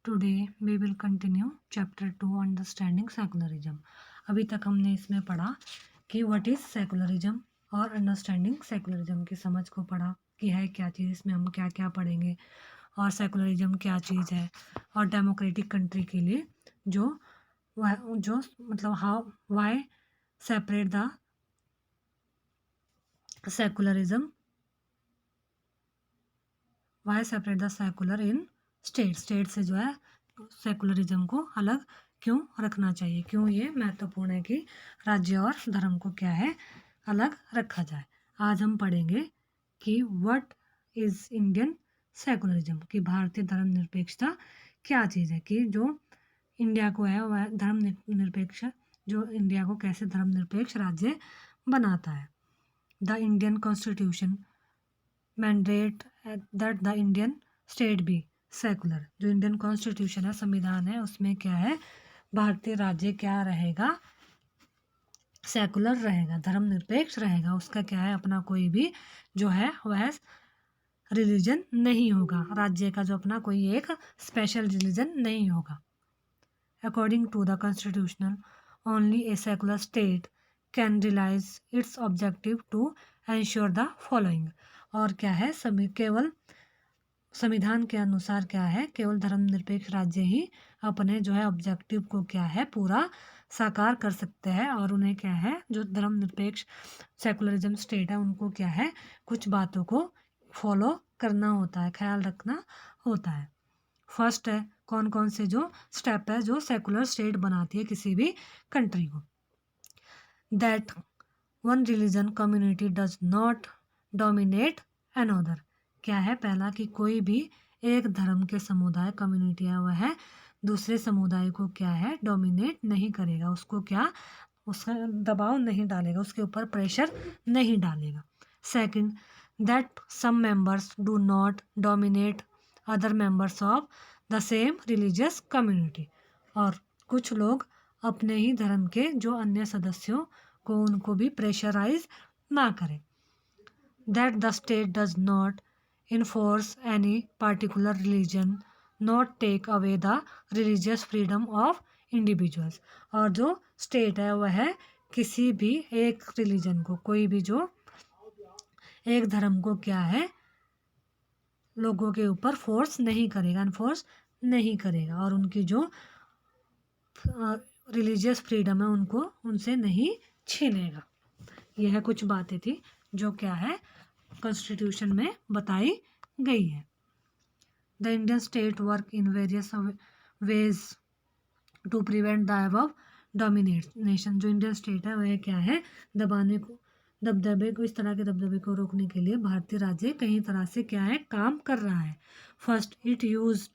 Today we will continue chapter 2 understanding secularism. अभी तक हमने इसमें पढ़ा कि व्हाट इज़ सेकुलरिज्म और अंडरस्टैंडिंग सेकुलरिज्म की समझ को पढ़ा कि है क्या चीज़, इसमें हम क्या क्या पढ़ेंगे और सेकुलरिज्म क्या चीज़ है और डेमोक्रेटिक कंट्री के लिए जो मतलब how why separate the secularism why separate the secular in state से जो है सेकुलरिज्म को अलग क्यों रखना चाहिए, क्यों ये महत्वपूर्ण है कि राज्य और धर्म को क्या है अलग रखा जाए। आज हम पढ़ेंगे कि व्हाट इज़ इंडियन सेकुलरिज्म, कि भारतीय धर्मनिरपेक्षता क्या चीज़ है, कि जो इंडिया को है वह धर्मनिरपेक्ष, जो इंडिया को कैसे धर्मनिरपेक्ष राज्य बनाता है। The Indian constitution mandate that the Indian state be secular, जो इंडियन कॉन्स्टिट्यूशन है, संविधान है, उसमें क्या है भारतीय राज्य क्या रहेगा, सेकुलर रहेगा, धर्मनिरपेक्ष रहेगा। उसका क्या है अपना कोई भी जो है वह रिलीजन नहीं होगा, राज्य का जो अपना कोई एक स्पेशल रिलीजन नहीं होगा। According to the constitutional only a secular state can realise its objective to ensure the following. और क्या है केवल संविधान के अनुसार क्या है केवल धर्मनिरपेक्ष राज्य ही अपने जो है ऑब्जेक्टिव को क्या है पूरा साकार कर सकते हैं, और उन्हें क्या है जो धर्मनिरपेक्ष सेकुलरिज्म स्टेट है उनको क्या है कुछ बातों को फॉलो करना होता है, ख्याल रखना होता है। फर्स्ट है कौन कौन से जो स्टेप है जो सेकुलर स्टेट बनाती है किसी भी कंट्री को। That one religion community does not dominate another. क्या है पहला कि कोई भी एक धर्म के समुदाय कम्युनिटी है वह दूसरे समुदाय को क्या है डोमिनेट नहीं करेगा, उसको क्या उसका दबाव नहीं डालेगा, उसके ऊपर प्रेशर नहीं डालेगा। Second, that some members do not dominate other members of the same religious community. और कुछ लोग अपने ही धर्म के जो अन्य सदस्यों को उनको भी प्रेशराइज ना करें। That the state does not enforce any particular religion, not take away the religious freedom of individuals। और जो स्टेट है वह किसी भी एक रिलीजन को, कोई भी जो एक धर्म को क्या है लोगों के ऊपर फोर्स नहीं करेगा, इन्फोर्स नहीं करेगा, और उनकी जो रिलीजियस फ्रीडम है उनको उनसे नहीं छीनेगा। यह कुछ बातें थी जो क्या है कॉन्स्टिट्यूशन में बताई गई है। The Indian state work in various ways to prevent the above domination. जो इंडियन स्टेट है वह क्या है दबदबे को, इस तरह के दबदबे को रोकने के लिए भारतीय राज्य कई तरह से क्या है काम कर रहा है। First, it use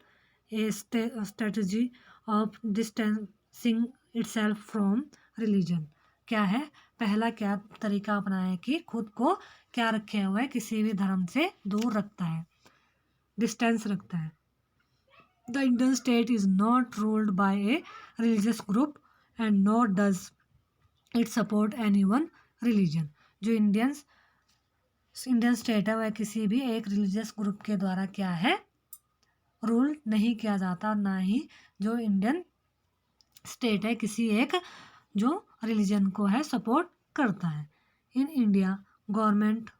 A strategy of distancing itself from religion. क्या है पहला क्या तरीका अपनाया है कि खुद को क्या रखे हुए किसी भी धर्म से दूर रखता है, डिस्टेंस रखता है। The Indian state is not ruled by a religious group and not does it support any one religion. जो इंडियन स्टेट है वह किसी भी एक रिलीजियस ग्रुप के द्वारा क्या है रूल नहीं किया जाता, ना ही जो इंडियन स्टेट है किसी एक जो रिलीजन को है सपोर्ट करता है। In India government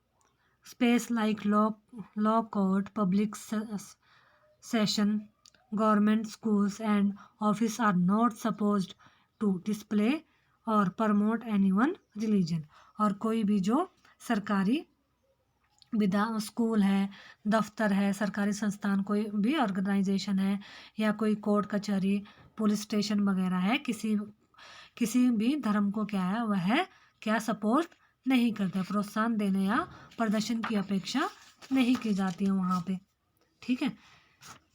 space like law court, public session, government schools and office are not supposed to display और प्रमोट एनी वन रिलीजन। और कोई भी जो सरकारी स्कूल है, दफ्तर है, सरकारी संस्थान, कोई भी ऑर्गेनाइजेशन है या कोई कोर्ट कचहरी पुलिस स्टेशन वगैरह है, किसी भी धर्म को क्या है वह क्या सपोर्ट नहीं करता, प्रोत्साहन देने या प्रदर्शन की अपेक्षा नहीं की जाती है वहाँ पे। ठीक है,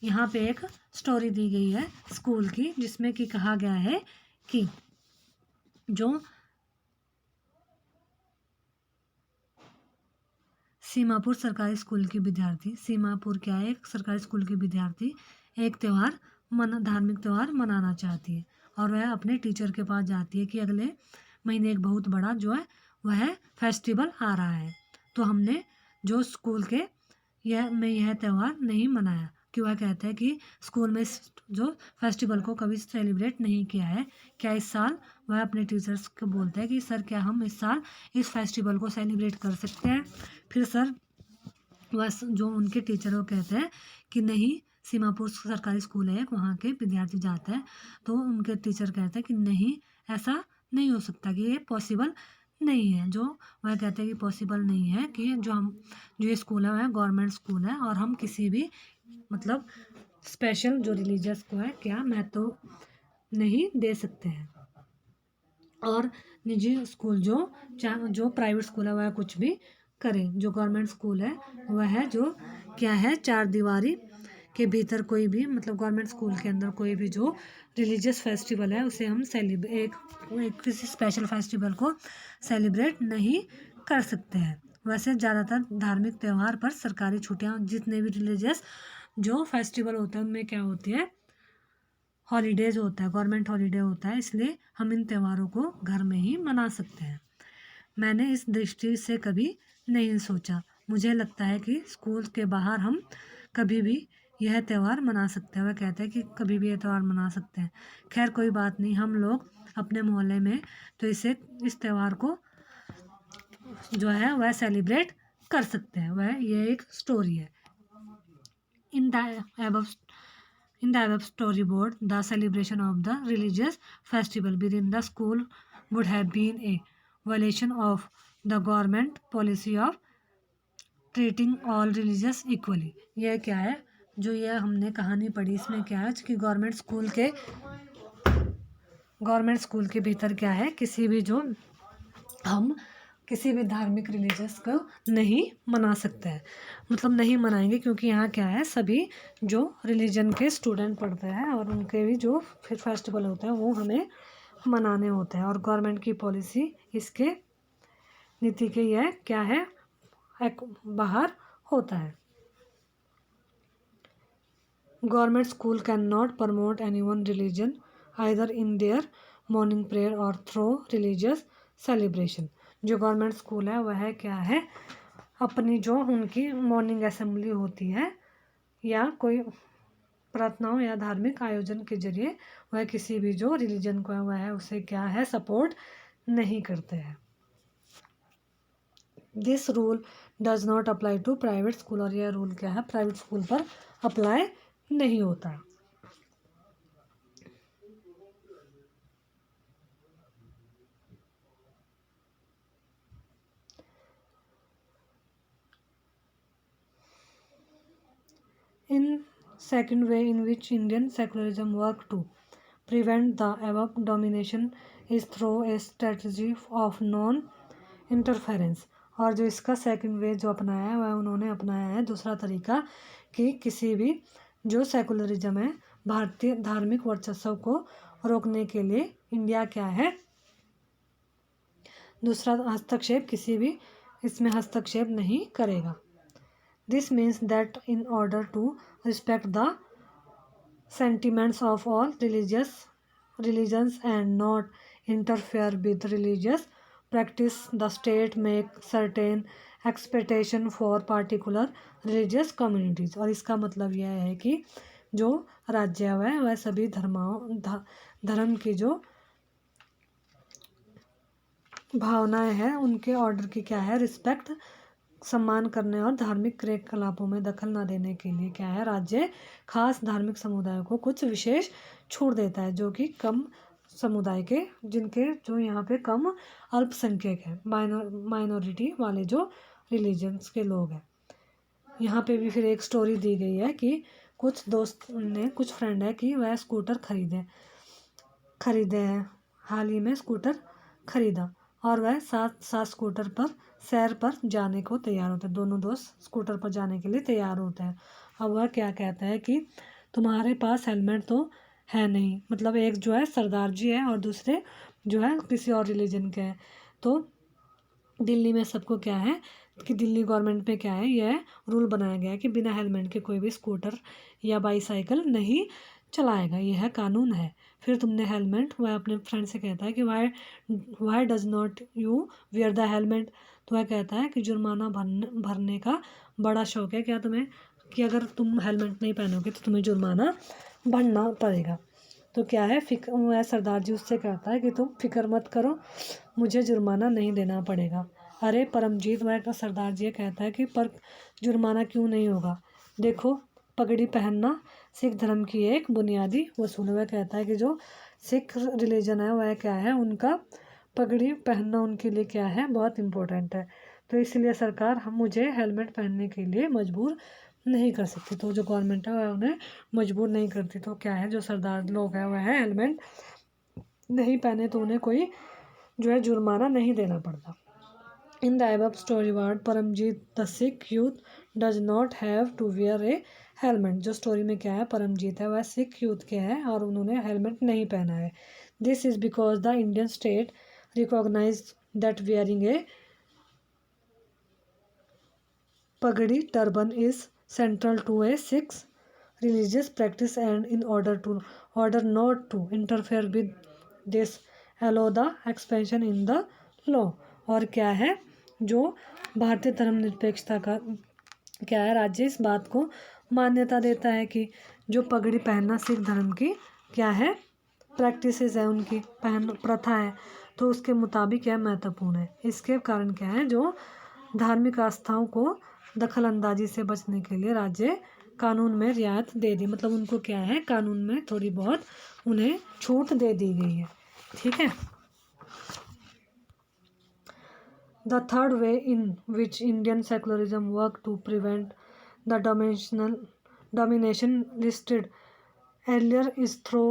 यहाँ पे एक स्टोरी दी गई है स्कूल की जिसमें कि कहा गया है कि जो सीमापुर सरकारी स्कूल के विद्यार्थी, सीमापुर क्या है एक सरकारी स्कूल के विद्यार्थी एक त्यौहार धार्मिक त्यौहार मनाना चाहती है, और वह अपने टीचर के पास जाती है कि अगले महीने एक बहुत बड़ा जो है वह फेस्टिवल आ रहा है, तो हमने जो स्कूल के यह त्यौहार नहीं मनाया, कि वह कहता है कि स्कूल में जो फेस्टिवल को कभी सेलिब्रेट नहीं किया है, क्या इस साल वह अपने टीचर्स को बोलता है कि सर क्या हम इस साल इस फेस्टिवल को सेलिब्रेट कर सकते हैं। फिर सर वह जो उनके टीचर वो कहते हैं कि नहीं, सीमापुर सरकारी स्कूल है, वहाँ के विद्यार्थी जाते हैं। तो उनके टीचर कहते हैं कि नहीं, ऐसा नहीं हो सकता, कि ये पॉसिबल नहीं है। जो वह कहते हैं कि पॉसिबल नहीं है कि जो ये स्कूल है वह गवर्नमेंट स्कूल है और हम किसी भी मतलब स्पेशल जो रिलीजियस को है क्या महत्व नहीं दे सकते हैं। और निजी स्कूल जो प्राइवेट स्कूल है वह कुछ भी करे, जो गवर्नमेंट स्कूल है वह है जो क्या है, चार दीवारी के भीतर कोई भी मतलब गवर्नमेंट स्कूल के अंदर कोई भी जो रिलीजियस फेस्टिवल है उसे हम एक किसी स्पेशल फेस्टिवल को सेलिब्रेट नहीं कर सकते हैं। वैसे ज़्यादातर धार्मिक त्यौहार पर सरकारी छुट्टियां, जितने भी रिलीजियस जो फेस्टिवल होते हैं उनमें क्या होती है, हॉलीडेज होता है, गवर्नमेंट हॉलीडे होता है, इसलिए हम इन त्योहारों को घर में ही मना सकते हैं। मैंने इस दृष्टि से कभी नहीं सोचा। मुझे लगता है कि स्कूल के बाहर हम कभी भी यह त्यौहार मना सकते हैं। वह कहते हैं कि कभी भी यह त्यौहार मना सकते हैं। खैर कोई बात नहीं, हम लोग अपने मोहल्ले में तो इस त्यौहार को जो है वह सेलिब्रेट कर सकते हैं। वह ये एक स्टोरी है। इन the above In the above storyboard, the celebration of the religious festival within the school would have been a violation of the government policy of treating all religious equally. यह क्या है, जो यह हमने कहानी पढ़ी इसमें क्या है कि गवर्नमेंट स्कूल के भीतर क्या है, हम किसी भी धार्मिक रिलीजियस को नहीं मना सकते हैं, मतलब नहीं मनाएंगे, क्योंकि यहाँ क्या है, सभी जो रिलीजन के स्टूडेंट पढ़ते हैं और उनके भी जो फिर फेस्टिवल होते हैं वो हमें मनाने होते हैं। और गवर्नमेंट की पॉलिसी इसके नीति के यह क्या है, एक बाहर होता है। Government school can not promote any one religion either in their morning prayer और थ्रो रिलीजियस सेलिब्रेशन। जो गवर्नमेंट स्कूल है वह क्या है, अपनी जो उनकी मॉर्निंग असेंबली होती है या कोई प्रार्थनाओं या धार्मिक आयोजन के जरिए वह किसी भी जो रिलीजन को है वह है उसे क्या है, सपोर्ट नहीं करते हैं। This rule does not apply to private school. और यह रूल क्या है, प्राइवेट स्कूल पर अप्लाई नहीं होता। In second way in which Indian secularism worked to prevent the above domination is through a strategy of non-interference। और जो इसका सेकंड वे जो अपनाया है वह उन्होंने अपनाया है दूसरा तरीका, कि किसी भी जो सेकुलरिज्म है, भारतीय धार्मिक वर्चस्व को रोकने के लिए इंडिया क्या है, दूसरा हस्तक्षेप किसी भी इसमें हस्तक्षेप नहीं करेगा। This means that in order to respect the sentiments of all religions and not interfere with religious practice, the state make certain expectation for particular religious communities। और इसका मतलब यह है कि जो राज्य है वह सभी धर्म की जो भावनाएं हैं उनके ऑर्डर की क्या है, रिस्पेक्ट, सम्मान करने और धार्मिक क्रियाकलापों में दखल न देने के लिए क्या है, राज्य खास धार्मिक समुदायों को कुछ विशेष छूट देता है, जो कि कम समुदाय के, जिनके जो यहाँ पे कम अल्पसंख्यक है, माइनॉरिटी वाले जो रिलीजन्स के लोग हैं। यहाँ पे भी फिर एक स्टोरी दी गई है कि कुछ फ्रेंड है कि वह स्कूटर खरीदे हैं, हाल ही में स्कूटर खरीदा और वह साथ स्कूटर पर सैर पर जाने को तैयार होते हैं। दोनों दोस्त स्कूटर पर जाने के लिए तैयार होते हैं। अब वह क्या कहता है कि तुम्हारे पास हेलमेट तो है नहीं, मतलब एक जो है सरदार जी है और दूसरे जो है किसी और रिलीजन के हैं। तो दिल्ली में सबको क्या है कि दिल्ली गवर्नमेंट में क्या है, यह रूल बनाया गया है कि बिना हेलमेट के कोई भी स्कूटर या बाईसाइकिल नहीं चलाएगा, यह कानून है। फिर तुमने हेलमेट, वह अपने फ्रेंड से कहता है कि why does not you wear the helmet. तो वह कहता है कि जुर्माना भरने का बड़ा शौक है, क्या तुम्हें कि अगर तुम हेलमेट नहीं पहनोगे तो तुम्हें जुर्माना भरना पड़ेगा। तो क्या है, वह सरदार जी उससे कहता है कि तुम फिक्र मत करो, मुझे जुर्माना नहीं देना पड़ेगा। अरे परमजीत, वह सरदार जी कहता है कि पर जुर्माना क्यों नहीं होगा, देखो पगड़ी पहनना सिख धर्म की एक बुनियादी वसूल है। वह कहता है कि जो सिख रिलीजन है वह क्या है, उनका पगड़ी पहनना उनके लिए क्या है, बहुत इम्पोर्टेंट है। तो इसलिए सरकार हम मुझे हेलमेट पहनने के लिए मजबूर नहीं कर सकती। तो जो गवर्नमेंट है वह उन्हें मजबूर नहीं करती। तो क्या है, जो सरदार लोग हैं वह हेलमेट नहीं पहने तो उन्हें कोई जो है जुर्माना नहीं देना पड़ता। In the above story word, Paramjit the Sikh youth does not have to wear a helmet. जो स्टोरी में क्या है, परमजीत है वह सिख यूथ के हैं और उन्होंने हेलमेट नहीं पहना है। This is because the Indian state recognise that wearing a pagdi turban is central to a Sikh religious practice, and in order not to interfere with this allow the expansion in the law। और क्या है, जो भारतीय धर्मनिरपेक्षता का क्या है, राज्य इस बात को मान्यता देता है कि जो पगड़ी पहनना सिख धर्म की क्या है, प्रैक्टिसेस है, उनकी पहन प्रथा है, तो उसके मुताबिक यह महत्वपूर्ण है। इसके कारण क्या है, जो धार्मिक आस्थाओं को दखल अंदाजी से बचने के लिए राज्य कानून में रियायत दे दी, मतलब उनको क्या है, कानून में थोड़ी बहुत उन्हें छूट दे दी गई है। ठीक है। The third way in which Indian secularism work to prevent the domination listed earlier is through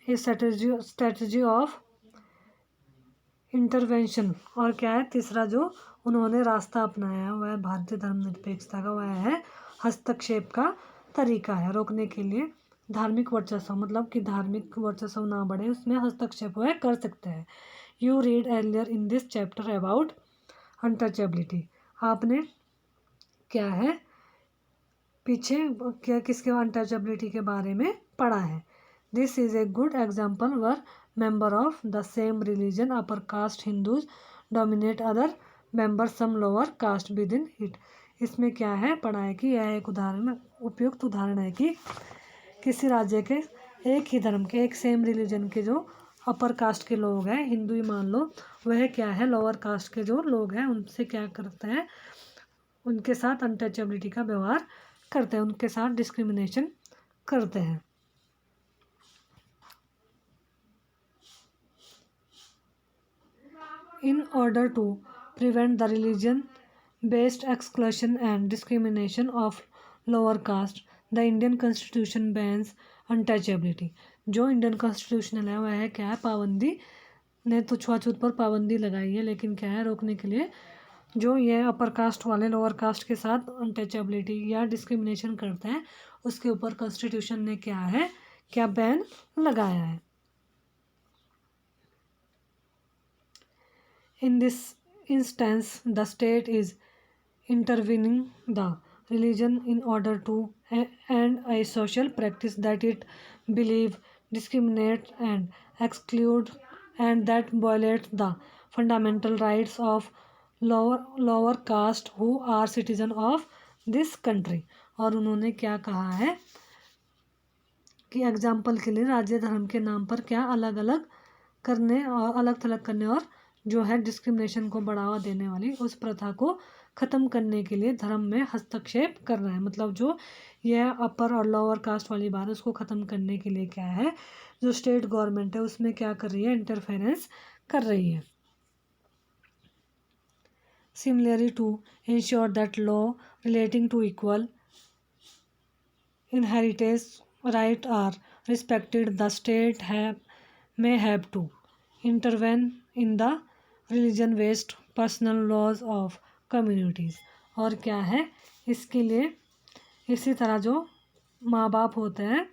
a strategy of intervention. और क्या है, तीसरा जो उन्होंने रास्ता अपनाया वह भारतीय धर्मनिरपेक्षता का वह है हस्तक्षेप का तरीका है। रोकने के लिए धार्मिक वर्चस्व, मतलब कि धार्मिक वर्चस्व ना बढ़े, उसमें हस्तक्षेप वह कर सकते हैं। You read earlier in this chapter about untouchability. आपने क्या है पीछे क्या किसके अनटचेबिलिटी के बारे में पढ़ा है। This is a good example where member of the same religion upper caste Hindus dominate other member some lower caste within it. इसमें क्या है पढ़ा है कि यह एक उदाहरण, उपयुक्त उदाहरण है कि किसी राज्य के एक ही धर्म के, एक सेम रिलीजन के जो अपर कास्ट के लोग हैं, हिंदू ही मान लो, वह क्या है लोअर कास्ट के जो लोग हैं उनसे क्या करते हैं, उनके साथ अनटचेबिलिटी का व्यवहार करते हैं, उनके साथ डिस्क्रिमिनेशन करते हैं। In order to prevent the religion-based exclusion and discrimination of lower caste, the Indian Constitution bans untouchability। जो इंडियन कॉन्स्टिट्यूशनल है वह है क्या है, पाबंदी ने तो छुआछूत पर पाबंदी लगाई है, लेकिन क्या है रोकने के लिए जो ये अपर कास्ट वाले लोअर कास्ट के साथ अनटचेबिलिटी या डिस्क्रिमिनेशन करते हैं उसके ऊपर कॉन्स्टिट्यूशन ने क्या है, क्या बैन लगाया है। In this instance, the state is intervening the religion in order to end a social practice that it believe discriminate and exclude and that violates the fundamental rights of lower caste who are citizen of this country। और उन्होंने क्या कहा है कि example के लिए राज्य धर्म के नाम पर क्या अलग अलग करने और अलग थलग करने और जो है डिस्क्रिमिनेशन को बढ़ावा देने वाली उस प्रथा को ख़त्म करने के लिए धर्म में हस्तक्षेप कर रहा है। मतलब जो यह अपर और लोअर कास्ट वाली बात है उसको ख़त्म करने के लिए क्या है, जो स्टेट गवर्नमेंट है उसमें क्या कर रही है, इंटरफेरेंस कर रही है। Similarly to ensure that law relating to equal inheritance right are respected, the state may have to intervene in the religion based personal laws of communities. और क्या है इसके लिए इसी तरह जो माँ बाप होते हैं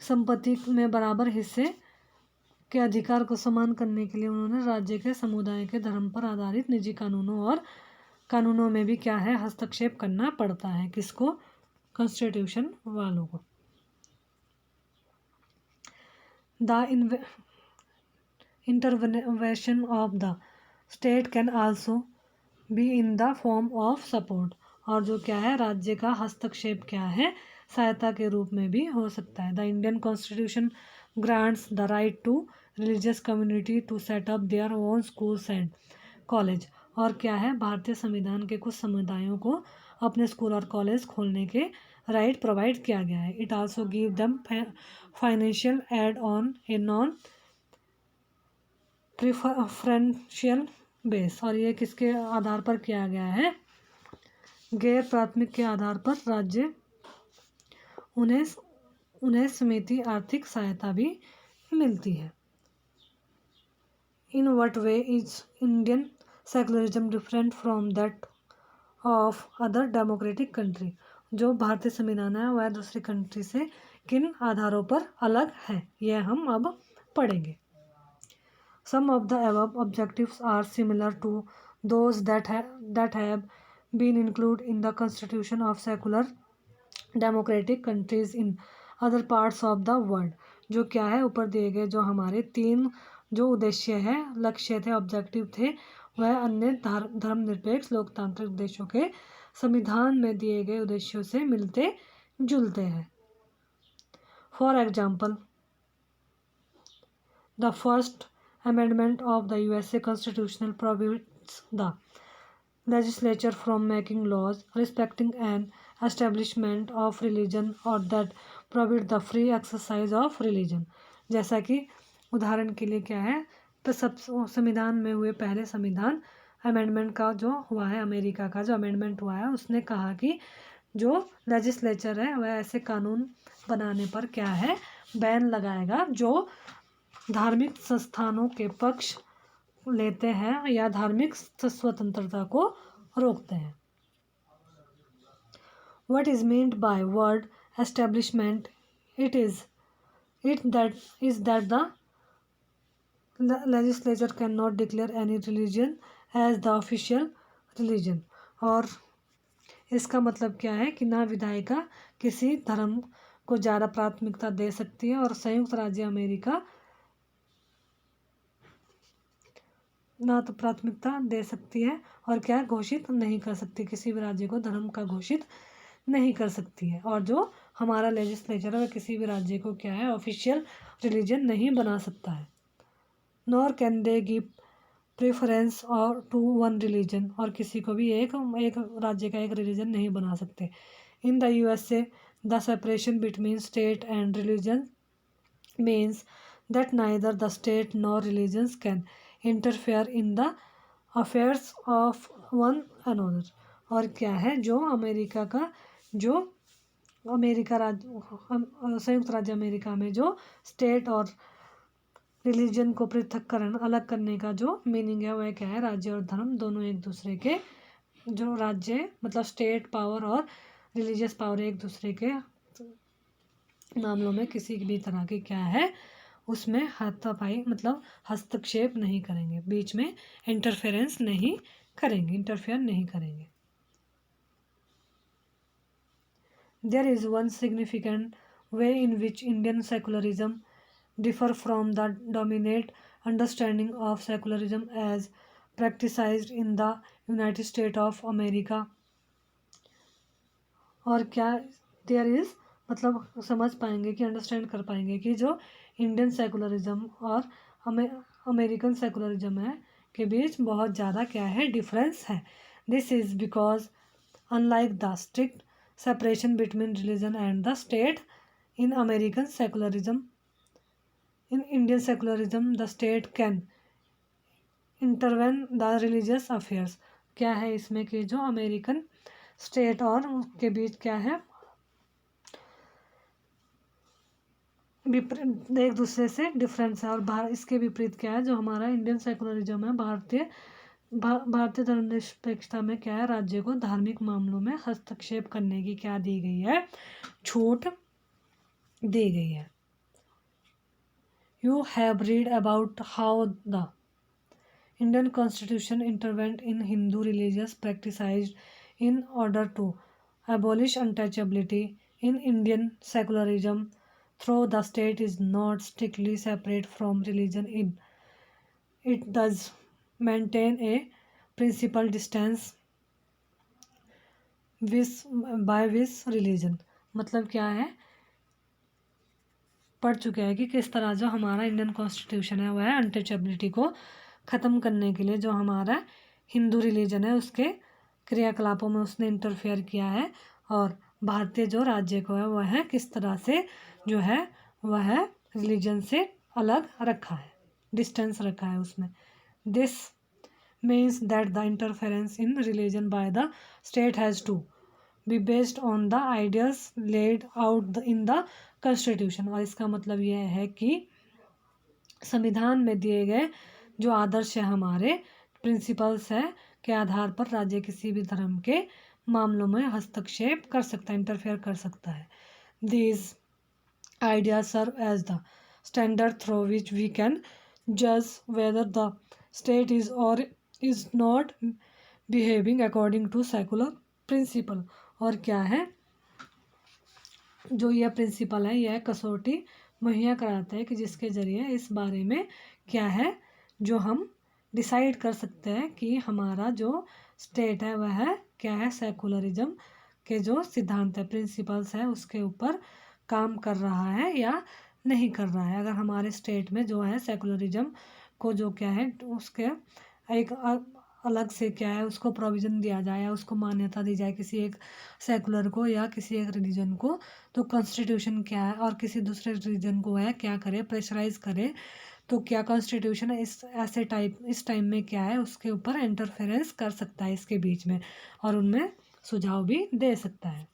संपत्ति में बराबर हिस्से के अधिकार को समान करने के लिए उन्होंने राज्य के समुदाय के धर्म पर आधारित निजी कानूनों में भी क्या है हस्तक्षेप करना पड़ता है। किसको, कॉन्स्टिट्यूशन वालों को। The intervention of the state can also be in the form of support, और जो क्या है राज्य का हस्तक्षेप क्या है सहायता के रूप में भी हो सकता है। The Indian constitution grants the right to religious community to set up their own schools and college, और क्या है भारतीय संविधान के कुछ समुदायों को अपने स्कूल और कॉलेज खोलने के राइट प्रोवाइड किया गया है। It also give them financial aid on a non preferential base, और ये किसके आधार पर किया गया है, गैर प्राथमिक के आधार पर राज्य उन्हें उन्हें समिति आर्थिक सहायता भी मिलती है। In what way is Indian secularism different from that of other democratic country, जो भारतीय संविधान है वह दूसरी कंट्री से किन आधारों पर अलग है, यह हम अब पढ़ेंगे। Some of the above objectives are similar to those that have been included in the constitution of secular democratic countries in other parts of the world। जो क्या है ऊपर दिए गए जो हमारे 3 जो उद्देश्य है, लक्ष्य थे, ऑब्जेक्टिव थे, वह अन्य धर्मनिरपेक्ष लोकतांत्रिक देशों के संविधान में दिए गए उद्देश्यों से मिलते जुलते हैं। For example, the first amendment of the USA Constitution prohibits the legislature from making laws respecting an establishment of religion or that prohibit the free exercise of religion। जैसा कि उदाहरण के लिए क्या है, तो सब संविधान में हुए पहले संविधान अमेंडमेंट का जो हुआ है, अमेरिका का जो अमेंडमेंट हुआ है, उसने कहा कि जो लेजिस्लेचर है वह ऐसे कानून बनाने पर क्या है बैन लगाएगा जो धार्मिक संस्थानों के पक्ष लेते हैं या धार्मिक स्वतंत्रता को रोकते हैं। What is meant by word establishment? It is that the legislature cannot declare any religion as the official religion। और इसका मतलब क्या है कि ना विधायिका किसी धर्म को ज़्यादा प्राथमिकता दे सकती है और संयुक्त राज्य अमेरिका ना तो प्राथमिकता दे सकती है और क्या घोषित नहीं कर सकती, किसी भी राज्य को धर्म का घोषित नहीं कर सकती है। और जो हमारा लेजिस्लेचर है वह किसी भी राज्य को क्या है ऑफिशियल रिलीजन नहीं बना सकता है। Nor can they give preference और टू वन रिलीजन, और किसी को भी एक राज्य का एक रिलीजन नहीं बना सकते। In the USA the separation between state and religion means that neither the state nor religions can interfere in the affairs of one another. और क्या है जो अमेरिका का जो अमेरिका राज्य संयुक्त राज्य अमेरिका में जो स्टेट और रिलीजन को पृथककरण अलग करने का जो मीनिंग है वह क्या है, राज्य और धर्म दोनों एक दूसरे के जो राज्य मतलब स्टेट पावर और रिलीजियस पावर एक दूसरे के मामलों में किसी भी तरह की क्या है उसमें हाथापाई मतलब हस्तक्षेप नहीं करेंगे, बीच में इंटरफेरेंस नहीं करेंगे, इंटरफेयर नहीं करेंगे। There is one significant way in which Indian secularism differ from the dominant understanding of secularism as practiced in the United States of America। और क्या देयर इज़ मतलब समझ पाएंगे कि अंडरस्टैंड कर पाएंगे कि जो इंडियन सेकुलरिज्म और अमेरिकन सेकुलरिज्म है के बीच बहुत ज़्यादा क्या है डिफरेंस है। This is because unlike the strict separation between religion and the state in American secularism, in Indian secularism the state can intervene the religious affairs। क्या है इसमें कि जो अमेरिकन स्टेट और के बीच क्या है एक दूसरे से डिफरेंस है, और इसके विपरीत क्या है जो हमारा इंडियन सेकुलरिज्म है भारतीय धर्मनिरपेक्षता में क्या है राज्य को धार्मिक मामलों में हस्तक्षेप करने की क्या दी गई है, छूट दी गई है। You have read about how the Indian constitution intervened in Hindu religious practised in order to abolish untouchability in Indian secularism, though the state is not strictly separate from religion, it does maintain a principle distance by vis religion, मतलब क्या है, पढ़ चुके हैं कि किस तरह जो हमारा इंडियन कॉन्स्टिट्यूशन है वह अनटचेबिलिटी को ख़त्म करने के लिए जो हमारा हिंदू रिलीजन है उसके क्रियाकलापों में उसने इंटरफेयर किया है, और भारतीय जो राज्य को है वह किस तरह से जो है वह रिलीजन से अलग रखा है, डिस्टेंस रखा है उसमें। This means that the interference in religion by the state has to be based on the ideas laid out in the constitution। और इसका मतलब यह है कि संविधान में दिए गए जो आदर्श है हमारे प्रिंसिपल्स है के आधार पर राज्य किसी भी धर्म के मामलों में हस्तक्षेप कर सकता है, इंटरफेयर कर सकता है। These ideas serve as the standard through which we can judge whether the state is or is not behaving according to secular principle। और क्या है, जो यह प्रिंसिपल है यह कसौटी मुहैया कराता है कि जिसके ज़रिए इस बारे में क्या है जो हम डिसाइड कर सकते हैं कि हमारा जो स्टेट है वह क्या है सेकुलरिज्म के जो सिद्धांत है प्रिंसिपल्स है उसके ऊपर काम कर रहा है या नहीं कर रहा है। अगर हमारे स्टेट में जो है सेकुलरिज्म को जो क्या है उसके एक अलग से क्या है उसको प्रोविज़न दिया जाए या उसको मान्यता दी जाए किसी एक सेकुलर को या किसी एक रिलीजन को, तो कॉन्स्टिट्यूशन क्या है और किसी दूसरे रिलीजन को है क्या करे प्रेशराइज करे, तो क्या कॉन्स्टिट्यूशन इस टाइम में क्या है उसके ऊपर इंटरफेरेंस कर सकता है इसके बीच में और उनमें सुझाव भी दे सकता है।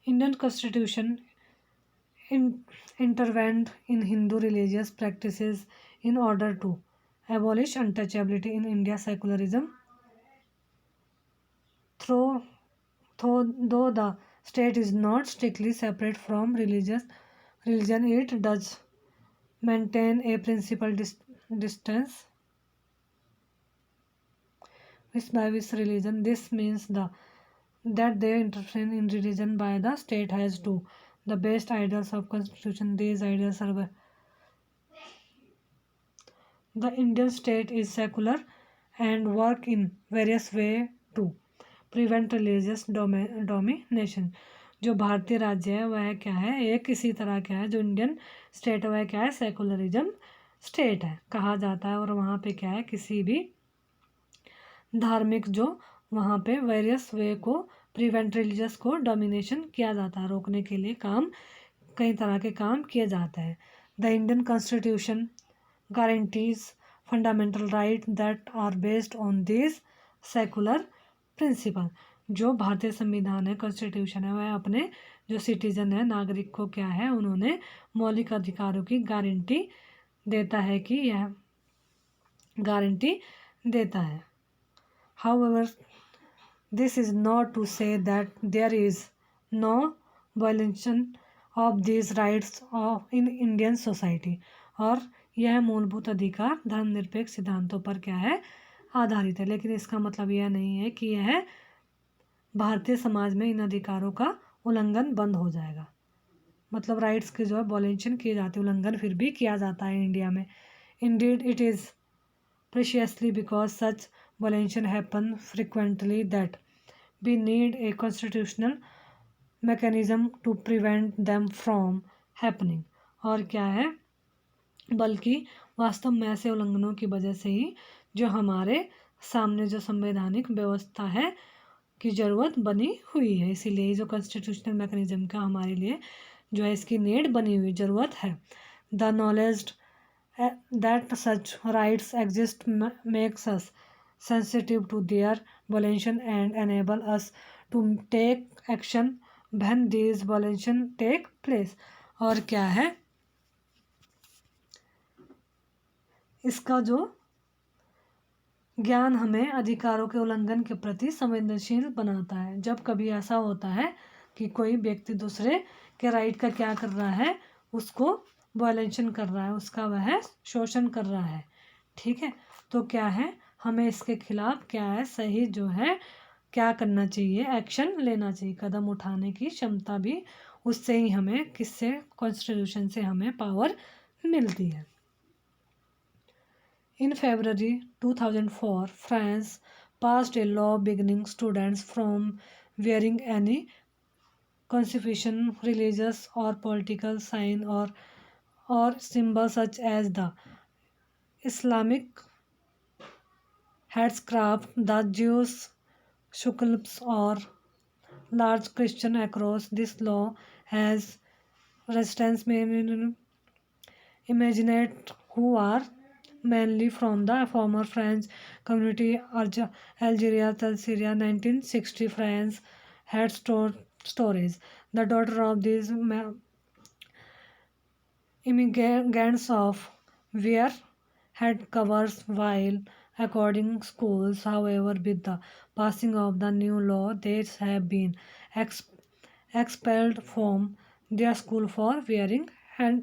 Indian constitution intervened in Hindu religious practices in order to abolish untouchability in India secularism. Though the state is not strictly separate from religion, it does maintain a principal distance with religion. This means that the interference in religion by the state has to the best ideals of constitution. These ideals are the Indian state is secular and work in various way to prevent religious domination। जो भारतीय राज्य है वह क्या है एक इसी तरह क्या है जो इंडियन स्टेट है वह क्या है सेकुलरिज्म स्टेट है कहा जाता है, और वहाँ पे क्या है किसी भी धार्मिक जो वहाँ पे वेरियस वे को प्रिवेंट रिलीजियस को डोमिनेशन किया जाता है, रोकने के लिए काम कई तरह के काम किए जाते हैं। The Indian constitution guarantees fundamental right that are based on this secular principle. जो भारतीय संविधान है कॉन्स्टिट्यूशन है वह अपने जो सिटीजन है नागरिक को क्या है उन्होंने मौलिक अधिकारों की गारंटी देता है कि यह गारंटी देता है। However, this is not to say that there is no violation of these rights in Indian society। और यह मूलभूत अधिकार धर्मनिरपेक्ष सिद्धांतों पर क्या है आधारित है, लेकिन इसका मतलब यह नहीं है कि यह भारतीय समाज में इन अधिकारों का उल्लंघन बंद हो जाएगा। मतलब राइट्स के जो है वॉलेंशन किए जाते हैं, उल्लंघन फिर भी किया जाता है इंडिया में। Indeed, it is preciously because such violation happen frequently that we need a constitutional mechanism to prevent them from happening। और क्या है बल्कि वास्तव में ऐसे उल्लंघनों की वजह से ही जो हमारे सामने जो संवैधानिक व्यवस्था है की ज़रूरत बनी हुई है, इसीलिए जो कॉन्स्टिट्यूशनल मैकेनिज्म का हमारे लिए जो है इसकी नीड बनी हुई ज़रूरत है। The knowledge that such rights exist makes us sensitive to their violation and enable us to take action when these violations take place। और क्या है इसका जो ज्ञान हमें अधिकारों के उल्लंघन के प्रति संवेदनशील बनाता है। जब कभी ऐसा होता है कि कोई व्यक्ति दूसरे के राइट का क्या कर रहा है उसको वायलेशन कर रहा है, उसका वह शोषण कर रहा है, ठीक है, तो क्या है हमें इसके खिलाफ क्या है सही जो है क्या करना चाहिए एक्शन लेना चाहिए, कदम उठाने की क्षमता भी उससे ही हमें किससे कॉन्स्टिट्यूशन से हमें पावर मिलती है। In February 2004, France passed a law banning students from wearing any constitution, religious or political sign or symbol such as the Islamic headscarf, the Jewish shukls, or large Christian across. This law has residents imagined who are mainly from the former French community Algeria, Syria. 1960 France had stories. The daughter of these immigrants of wear head covers while according schools. However, with the passing of the new law, they have been ex- expelled from their school for wearing head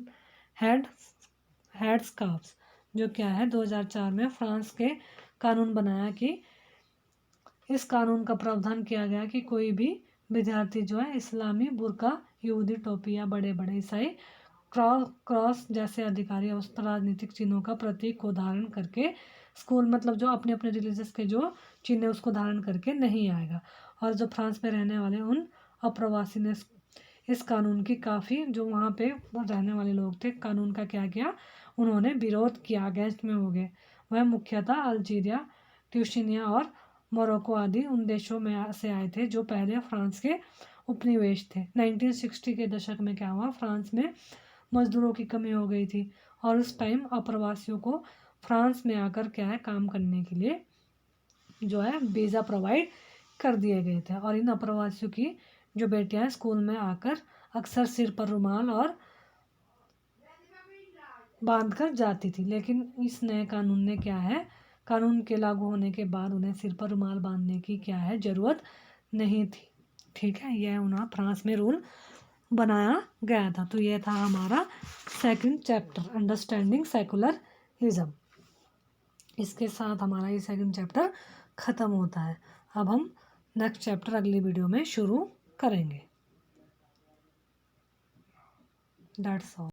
head scarfs, जो क्या है 2004 में France के कानून बनाया कि इस कानून का प्रावधान किया गया कि कोई भी विद्यार्थी जो है इस्लामी बुर्का, यहूदी टोपी या बड़े बड़े ईसाई क्रॉस जैसे अधिकारी राजनीतिक चिन्हों का प्रतीक को धारण करके स्कूल, मतलब जो अपने अपने रिलीजियस के जो चिन्ह है उसको धारण करके नहीं आएगा। और जो फ्रांस में रहने वाले उन अप्रवासी ने इस कानून की काफ़ी, जो वहाँ पे रहने वाले लोग थे, कानून का क्या किया, उन्होंने विरोध किया, अगेंस्ट में हो गए। वह मुख्यतः अल्जीरिया, ट्यूनीशिया और मोरक्को आदि उन देशों में से आए थे जो पहले फ्रांस के उपनिवेश थे। 1960 के दशक में क्या हुआ, फ्रांस में मजदूरों की कमी हो गई थी और उस टाइम अप्रवासियों को फ्रांस में आकर क्या है काम करने के लिए जो है वीज़ा प्रोवाइड कर दिए गए थे। और इन अप्रवासियों की जो बेटियां स्कूल में आकर अक्सर सिर पर रुमाल और बांध कर जाती थी, लेकिन इस नए कानून ने क्या है, कानून के लागू होने के बाद उन्हें सिर पर रुमाल बांधने की क्या है ज़रूरत नहीं थी। ठीक है, यह उन्हें फ्रांस में रूल बनाया गया था। तो यह था हमारा सेकंड चैप्टर, अंडरस्टैंडिंग सेकुलरिज्म। इसके साथ हमारा ये सेकंड चैप्टर ख़त्म होता है। अब हम नेक्स्ट चैप्टर अगली वीडियो में शुरू करेंगे। That's all.